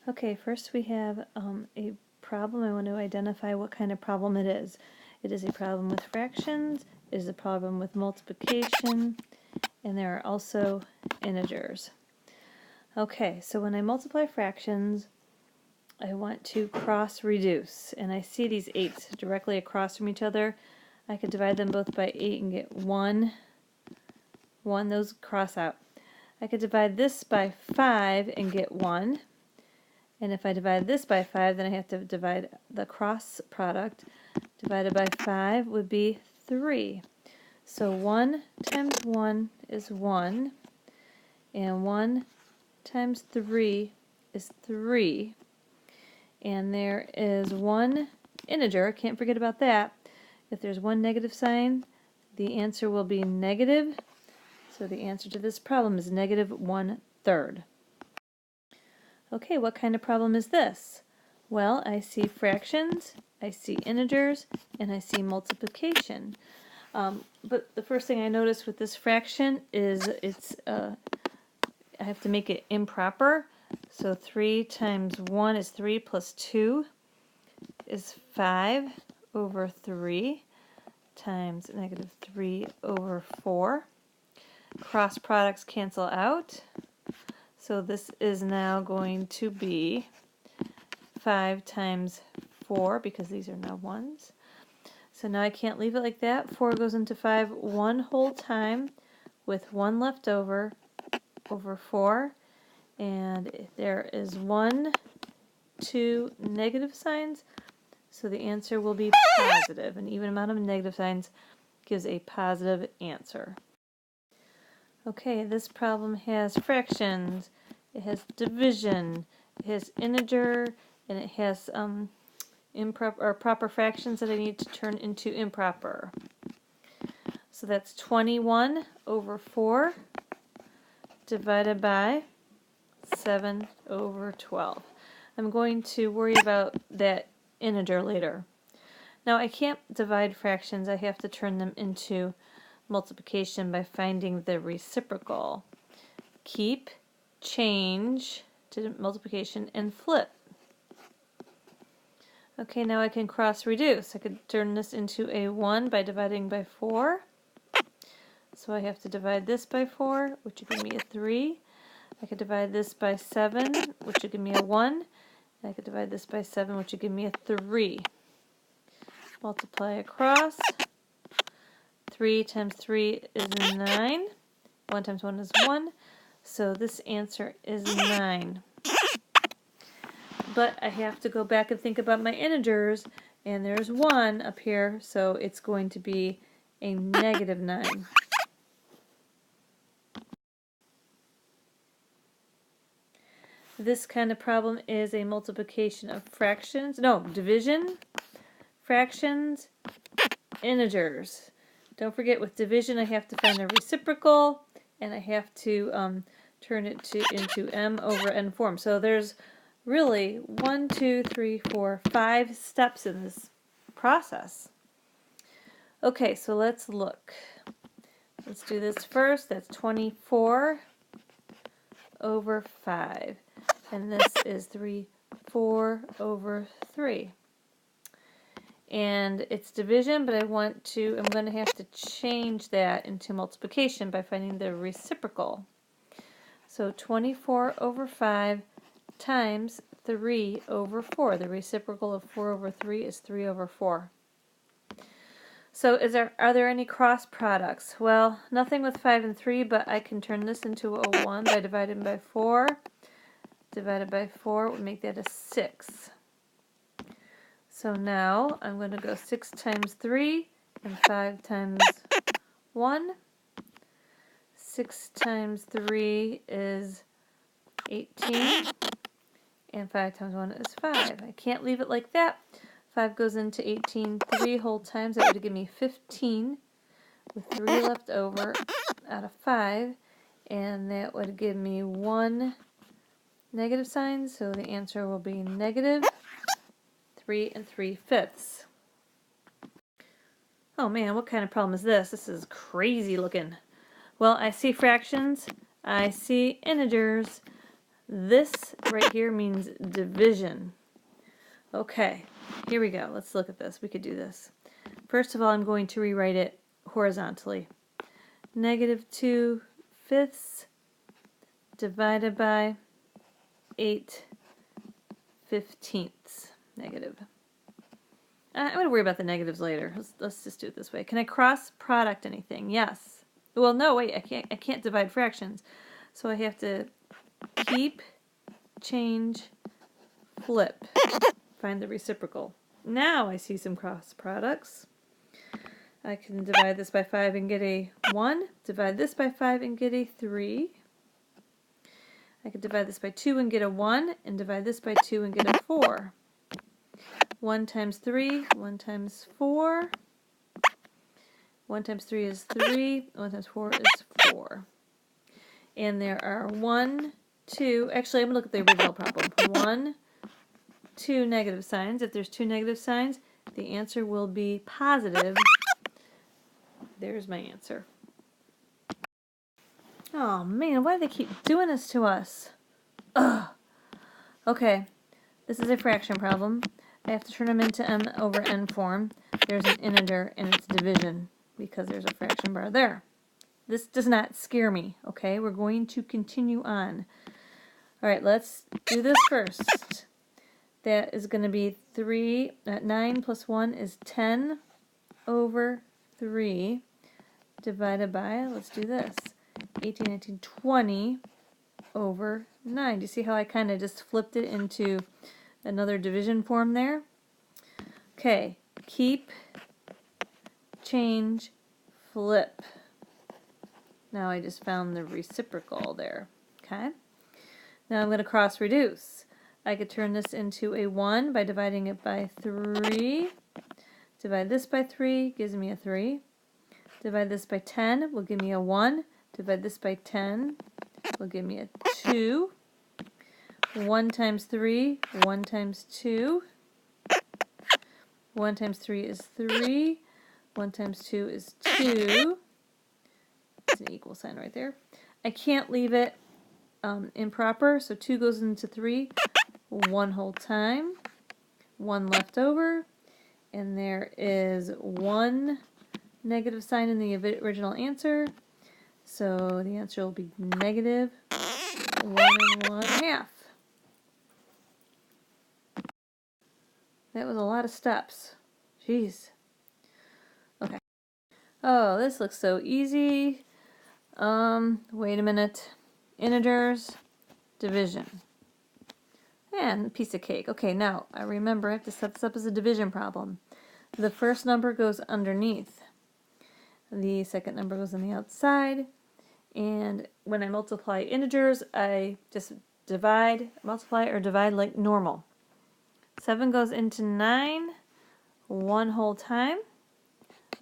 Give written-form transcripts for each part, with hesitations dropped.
Okay, first we have a problem. I want to identify what kind of problem it is. It is a problem with fractions, it is a problem with multiplication, and there are also integers. Okay, so when I multiply fractions, I want to cross-reduce, and I see these 8s directly across from each other. I could divide them both by 8 and get 1. Those cross out. I could divide this by 5 and get 1. And if I divide this by 5, then I have to divide the cross product. Divided by 5 would be 3. So 1 times 1 is 1, and 1 times 3 is 3. And there is one integer, can't forget about that. If there's one negative sign, the answer will be negative. So the answer to this problem is negative 1/3. Okay, what kind of problem is this? Well, I see fractions, I see integers, and I see multiplication. But the first thing I notice with this fraction is I have to make it improper. So 3 times 1 is 3 plus 2 is 5 over 3 times negative 3 over 4. Cross products cancel out. So this is now going to be 5 times 4 because these are now 1s. So now I can't leave it like that. 4 goes into 5 one whole time with 1 left over 4. And there is 1, 2 negative signs. So the answer will be positive. An even amount of negative signs gives a positive answer. Okay, this problem has fractions, it has division, it has integer, and it has improper or proper fractions that I need to turn into improper. So that's 21 over 4 divided by 7 over 12. I'm going to worry about that integer later. Now I can't divide fractions, I have to turn them into multiplication by finding the reciprocal. Keep, change to multiplication, and flip. Okay, now I can cross reduce. I could turn this into a 1 by dividing by 4. So I have to divide this by 4, which would give me a 3. I could divide this by 7, which would give me a 1. And I could divide this by 7, which would give me a 3. Multiply across. 3 times 3 is 9. 1 times 1 is 1. So this answer is 9. But I have to go back and think about my integers, and there's 1 up here, so it's going to be a negative 9. This kind of problem is a multiplication of fractions. No, division, fractions, integers. Don't forget, with division I have to find the reciprocal, and I have to turn it into m over n form. So there's really 1, 2, 3, 4, 5 steps in this process. Okay, so let's look. Let's do this first. That's 24 over 5. And this is 4 over 3. And it's division, but I'm going to have to change that into multiplication by finding the reciprocal. So 24 over 5 times 3 over 4. The reciprocal of 4 over 3 is 3 over 4. So are there any cross products? Well, nothing with 5 and 3, but I can turn this into a 1 by dividing by 4. Divided by 4 would make that a 6. So now I'm going to go 6 times 3 and 5 times 1. 6 times 3 is 18, and 5 times 1 is 5. I can't leave it like that. 5 goes into 18 3 whole times. That would give me 15 with 3 left over out of 5, and that would give me 1 negative sign, so the answer will be negative 3 3/5. Oh man, what kind of problem is this? This is crazy looking. Well, I see fractions, I see integers, This right here means division. Okay, here we go. Let's look at this. We could do this. First of all, I'm going to rewrite it horizontally. -2/5 divided by 8/15. Negative. I'm going to worry about the negatives later. Let's just do it this way. Can I cross product anything? Yes. Well, no, wait. I can't divide fractions. So I have to keep, change, flip. Find the reciprocal. Now I see some cross products. I can divide this by 5 and get a 1. Divide this by 5 and get a 3. I could divide this by 2 and get a 1, and divide this by 2 and get a 4. 1 times 3, 1 times 4. 1 times 3 is 3, 1 times 4 is 4. And there are 1, 2, actually I'm going to look at the original problem. 1, 2 negative signs. If there's 2 negative signs, the answer will be positive. There's my answer. Oh man, why do they keep doing this to us? Ugh. Okay, this is a fraction problem. I have to turn them into m over n form. There's an integer and it's division because there's a fraction bar there. This does not scare me, okay? We're going to continue on. All right, let's do this first. That is going to be 9 plus 1 is 10 over 3 divided by, let's do this, 18, 19, 20 over 9. Do you see how I kind of just flipped it into another division form there? Okay, keep, change, flip. Now I just found the reciprocal there. Okay. Now I'm going to cross reduce. I could turn this into a 1 by dividing it by 3. Divide this by 3 gives me a 3. Divide this by 10 will give me a 1. Divide this by 10 will give me a 2. 1 times 3, 1 times 2. 1 times 3 is 3. 1 times 2 is 2. It's an equal sign right there. I can't leave it improper, so 2 goes into 3 one whole time. 1 left over, and there is 1 negative sign in the original answer, so the answer will be negative 1 1/2. That was a lot of steps. Jeez. Okay. Oh, this looks so easy. Wait a minute. Integers, division. And piece of cake. Okay, now I remember I have to set this up as a division problem. The first number goes underneath. The second number goes on the outside. And when I multiply integers, I just multiply or divide like normal. 7 goes into 9 one whole time.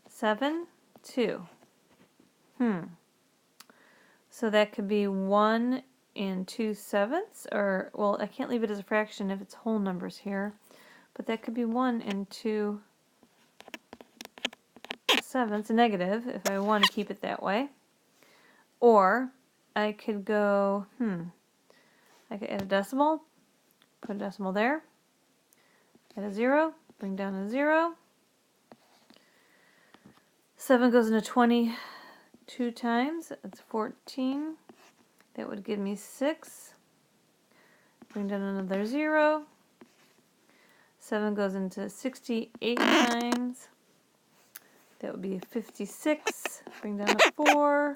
7, 2. So that could be 1 and 2/7, or, well, I can't leave it as a fraction if it's whole numbers here, but that could be 1 and 2/7, a negative, if I want to keep it that way. Or I could go, I could add a decimal, put a decimal there, add a 0, bring down a 0. 7 goes into 20 2 times, that's 14. That would give me 6. Bring down another 0. 7 goes into 68 times. That would be 56. Bring down a 4.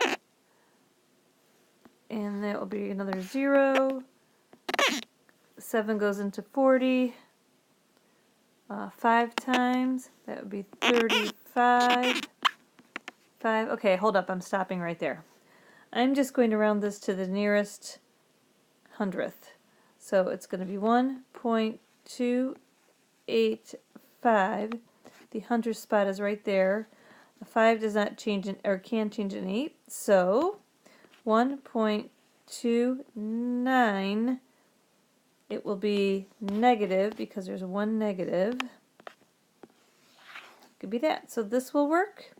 And that will be another 0. 7 goes into 40. 5 times. That would be 35. 5. Okay, hold up. I'm stopping right there. I'm just going to round this to the nearest hundredth. So it's going to be 1.285. The hundredth spot is right there. A 5 does not change or can change an 8. So 1.29. It will be negative because there's 1 negative. Could be that. So this will work.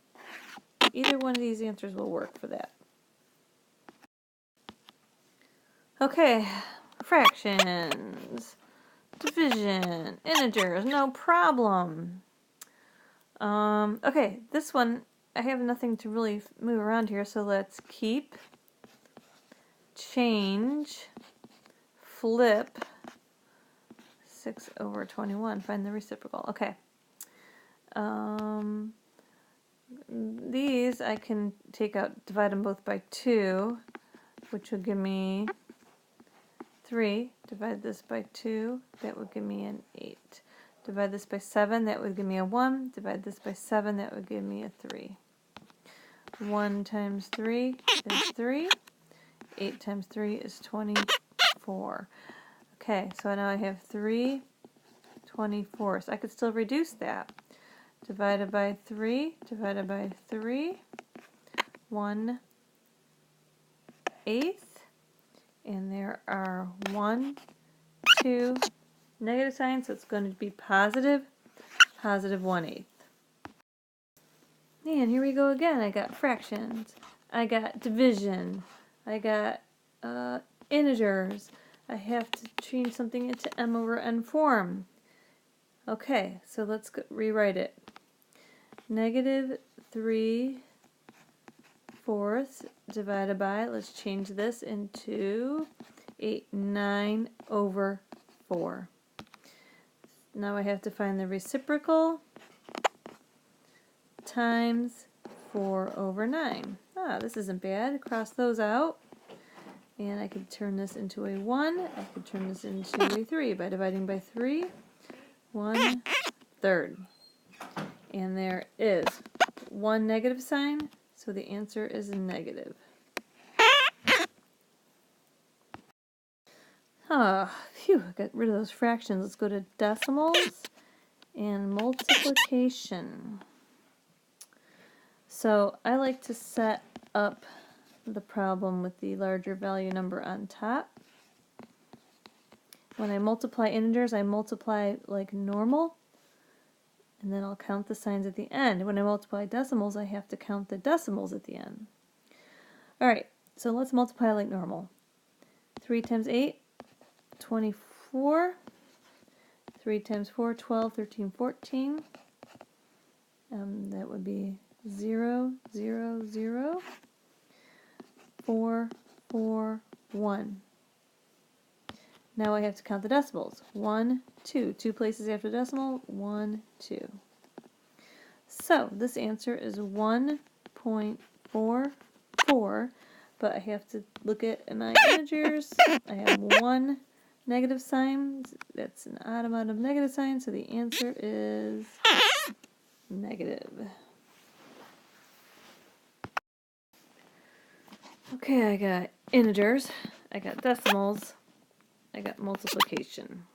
Either one of these answers will work for that. Okay, fractions, division, integers, no problem. Okay, this one, I have nothing to really move around here, so let's keep, change, flip, 6 over 21, find the reciprocal. Okay. These I can take out, divide them both by 2, which will give me 3. Divide this by 2, that would give me an 8. Divide this by 7, that would give me a 1. Divide this by 7, that would give me a 3. 1 times 3 is 3. 8 times 3 is 24. Okay, so now I have 3 24ths. I could still reduce that. Divided by 3, divided by 3, 1/8. And there are 1, 2 negative signs, so it's going to be positive 1/8. And here we go again. I got fractions, I got division, I got integers. I have to change something into m over n form. Okay, so let's rewrite it. -3/4 divided by, let's change this into 9 over 4. Now I have to find the reciprocal times 4 over 9. Ah, this isn't bad. Cross those out. And I could turn this into a 1. I could turn this into a 3 by dividing by 3. 1/3. And there is one negative sign, so the answer is negative. Ah, phew, I got rid of those fractions. Let's go to decimals and multiplication. So I like to set up the problem with the larger value number on top. When I multiply integers, I multiply like normal, and then I'll count the signs at the end. When I multiply decimals, I have to count the decimals at the end. Alright, so let's multiply like normal. 3 times 8, 24. 3 times 4, 12, 13, 14. That would be 0, 0, 0. 4, 4, 1. Now I have to count the decimals. 1, 2. 2 places after decimal. 1, 2. So this answer is 1.44, but I have to look at my integers. I have 1 negative sign. That's an odd amount of negative signs, so the answer is negative. Okay, I got integers, I got decimals, I got multiplication.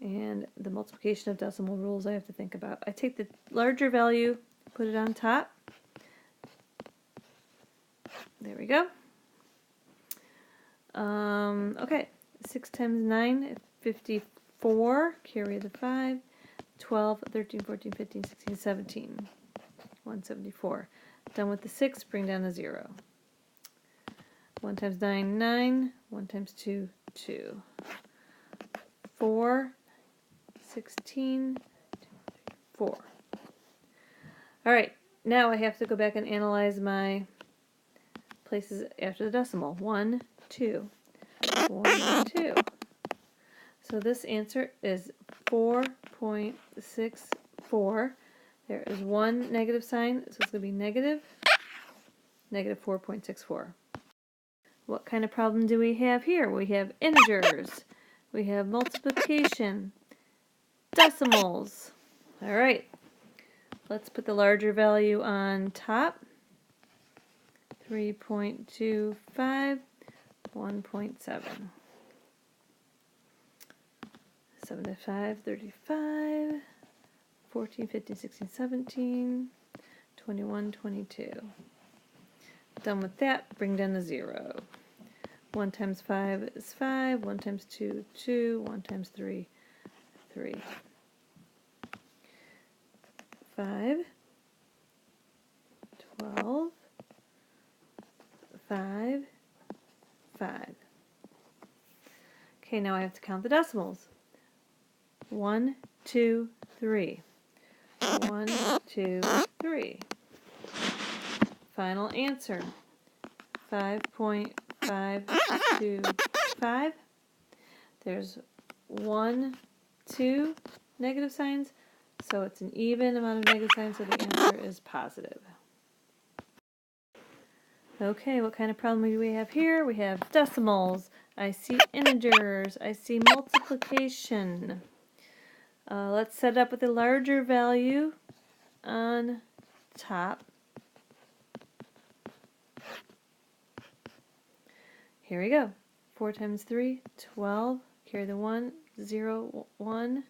And the multiplication of decimal rules I have to think about. I take the larger value, put it on top. There we go. Okay, 6 times 9, 54, carry the 5, 12, 13, 14, 15, 16, 17, 174. Done with the 6, bring down the 0. 1 times 9, 9. 1 times 2, 2. 4, 16, 4. Alright, now I have to go back and analyze my places after the decimal. 1, 2. 1, 2. So this answer is 4.64. There is one negative sign, so it's going to be negative 4.64. What kind of problem do we have here? We have integers, we have multiplication, decimals. Alright, let's put the larger value on top. 3.25, 1.7. 7 to 5, 35. 14, 15, 16, 17, 21, 22. Done with that, bring down the 0. 1 times 5 is 5, 1 times 2, 2, 1 times 3, 3. 5, 12, 5, 5. Okay, now I have to count the decimals. 1, 2, 3. 1, 2, 3. Final answer. 5.525. There's 1, 2 negative signs, so it's an even amount of negative signs, so the answer is positive. Okay, what kind of problem do we have here? We have decimals. I see integers. I see multiplication. Let's set up with a larger value on top. Here we go. 4 times 3, 12. Carry the 1, 0, 1,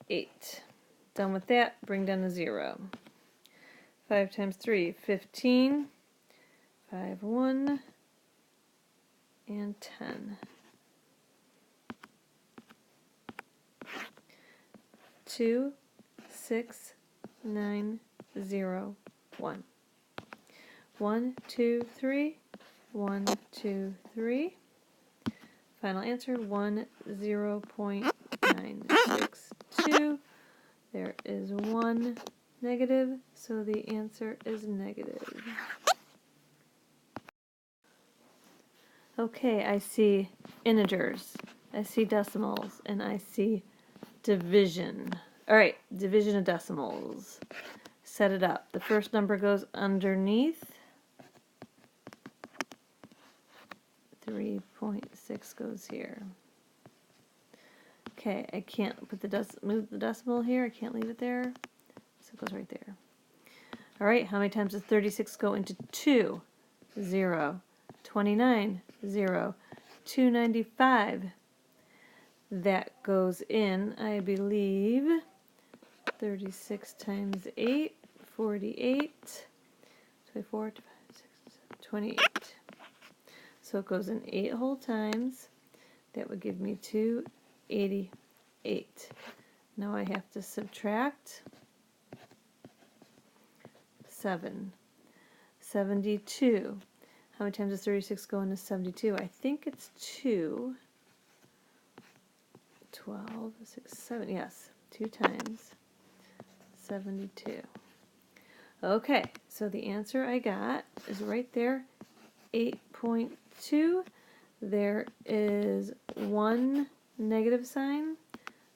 8. Done with that, bring down a 0. 5 times 3, 15. 5, 1, and 10. 2, 6, 9, 0, 1. 1, 2, 3. 1, 2, 3. Final answer, 0.962. There is 1 negative, so the answer is negative. Okay, I see integers, I see decimals, and I see division. All right, division of decimals. Set it up. The first number goes underneath. 3.6 goes here. Okay, I can't put move the decimal here. I can't leave it there. So it goes right there. All right, how many times does 36 go into 2? 0. 29, 0. 295. That goes in, I believe, 36 times 8, 48. 24, 25, 26, 28. So it goes in 8 whole times. That would give me 288. Now I have to subtract 7. 72. How many times does 36 go into 72? I think it's 2. 12, 6, 7. Yes, 2 times 72. Okay, so the answer I got is right there, 8.2. There is 1 negative sign,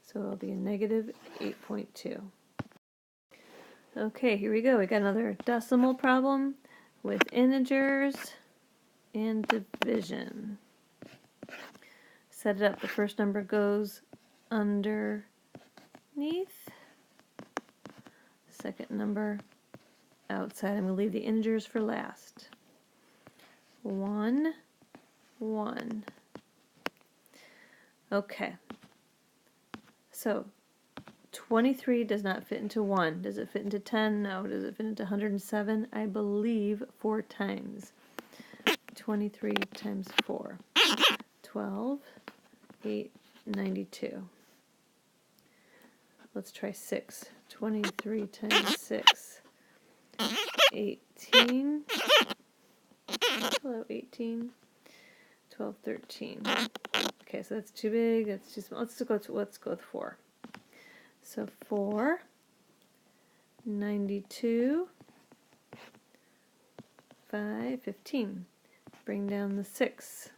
so it'll be a negative 8.2. Okay, here we go. We got another decimal problem with integers and division. Set it up. The first number goes underneath. Second number outside. I'm going to leave the integers for last. 1, 1. Okay. So 23 does not fit into 1. Does it fit into 10? No. Does it fit into 107? I believe 4 times. 23 times 4. 12, 8, 92. Let's try 6. 23 times 6. 18. Hello, 18. 12, 13. Okay, so that's too big. That's too small. Let's go with 4. So 4, 92, 5, 15. Bring down the 6.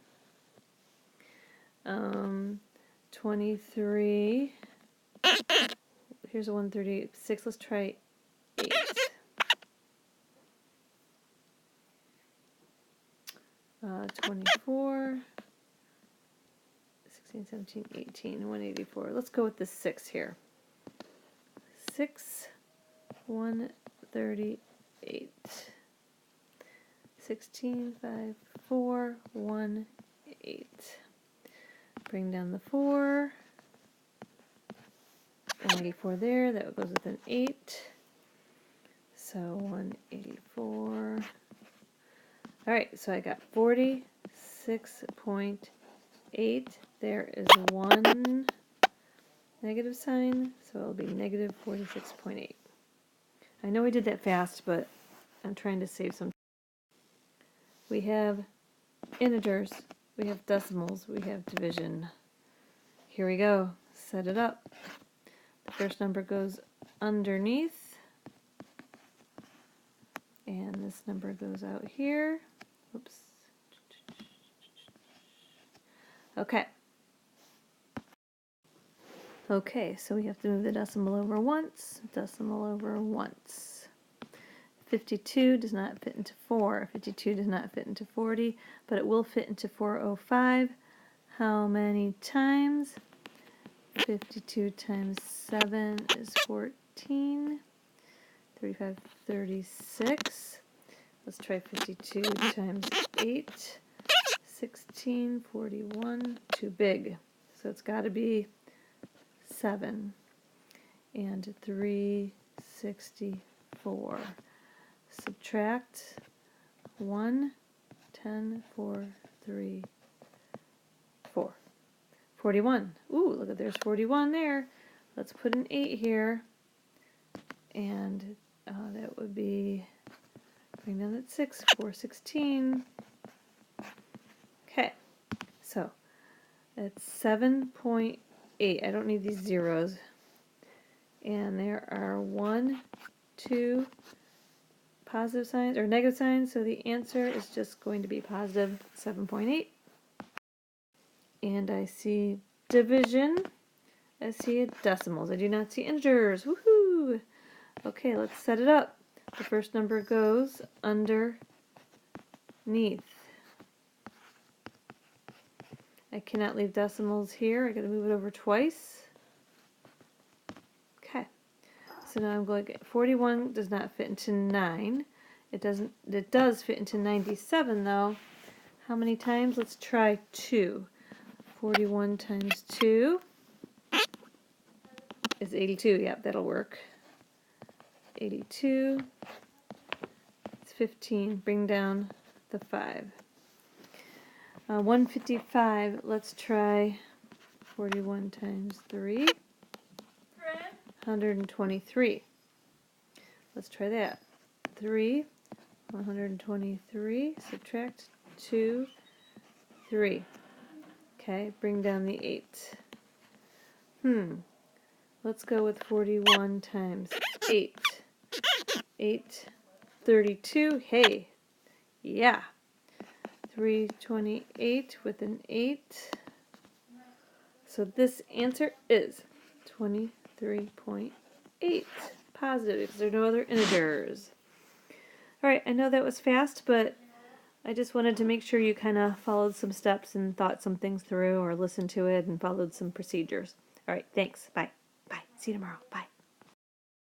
23. Here's a 138. 6. Let's try 8. 24, 16, 17, 18, 184. Let's go with the 6 here. 6, 138. 16, 5, 4, 1, 8. Bring down the 4. 184 there. That goes with an 8. So 184. Alright, so I got 46.8. There is 1 negative sign, so it'll be negative 46.8. I know I did that fast, but I'm trying to save some. We have integers, we have decimals, we have division. Here we go. Set it up. The first number goes underneath, and this number goes out here. Oops. Okay. Okay, so we have to move the decimal over once, decimal over once. 52 does not fit into 4. 52 does not fit into 40, but it will fit into 405. How many times? 52 times 7 is 14. 35, 36. Let's try 52 times 8. 16, 41. Too big. So it's got to be 7. And 364. Subtract 1, 10, 4, 3, 4. 41. Ooh, look at there's 41 there. Let's put an 8 here. And that would be, bring down that 6, 416. Okay, so that's 7.8. I don't need these zeros. And there are 1, 2 positive signs or negative signs, so the answer is just going to be positive 7.8. And I see division. I see decimals. I do not see integers. Woohoo! Okay, let's set it up. The first number goes underneath. I cannot leave decimals here. I got to move it over twice. Okay. So now I'm going to get 41 does not fit into 9. It does fit into 97 though. How many times? Let's try 2. 41 times 2 is 82. Yep, that'll work. 82. It's 15. Bring down the 5. 155. Let's try 41 times 3. 123. Let's try that. 3, 123, subtract 2, 3. Okay, bring down the 8. Let's go with 41 times 8. 8, 32. Hey, yeah. 328 with an 8. So this answer is 23.8. Positive, because there are no other integers. Alright, I know that was fast, but I just wanted to make sure you kind of followed some steps and thought some things through or listened to it and followed some procedures. Alright, thanks. Bye. Bye. See you tomorrow. Bye.